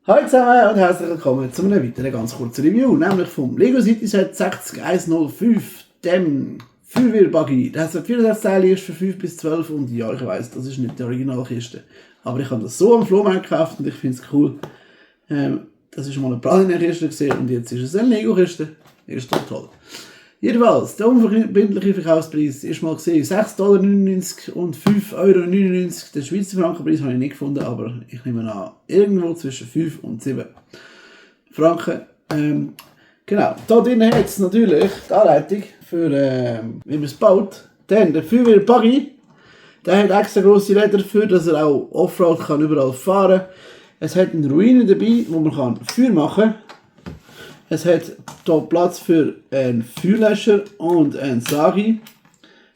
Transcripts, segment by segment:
Hallo zusammen und herzlich willkommen zu einem weiteren ganz kurzen Review, nämlich vom Lego City Set 60105, dem Feuerwehr-Buggy. Das hat 64 Teile, ist für 5 bis 12 und ja, ich weiss, das ist nicht die Originalkiste. Aber ich habe das so am Flohmarkt gekauft und ich finde es cool. Das ist mal eine Praline-Kiste gesehen und jetzt ist es eine Lego-Kiste. Ist doch toll. Jedenfalls, der unverbindliche Verkaufspreis ist mal gesehen 6,99 $ und 5,99 €. Den Schweizer Frankenpreis habe ich nicht gefunden, aber ich nehme an, irgendwo zwischen 5 und 7 Franken. Genau, da drin hat es natürlich die Anleitung für wie man es baut. Dann der Feuerwehr Buggy, der hat extra grosse Räder dafür, dass er auch Offroad kann überall fahren. Es hat eine Ruine dabei, wo man Feuer machen kann. Es hat hier Platz für einen Feuerlöscher und einen Sagi.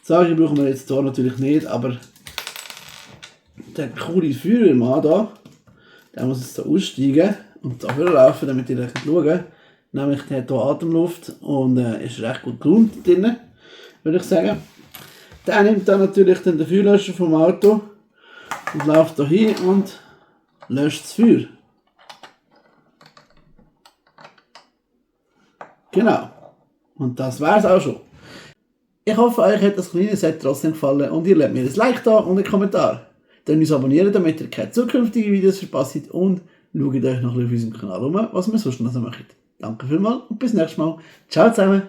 Sagi brauchen wir jetzt hier natürlich nicht, aber der coole Feuerwehrmann hier, der muss jetzt hier aussteigen und da laufen, damit ihr schauen könnt. Nämlich der hat hier Atemluft und ist recht gut gelohnt drin, würde ich sagen. Der nimmt dann natürlich den Feuerlöscher vom Auto und läuft hier hin und löscht das Feuer. Genau. Und das war's auch schon. Ich hoffe, euch hat das kleine Set trotzdem gefallen und ihr lasst mir ein Like da und einen Kommentar. Dann uns abonnieren, damit ihr keine zukünftigen Videos verpasst und schaut euch noch ein bisschen auf unserem Kanal um, was wir sonst noch so machen. Danke vielmals und bis nächstes Mal. Ciao zusammen.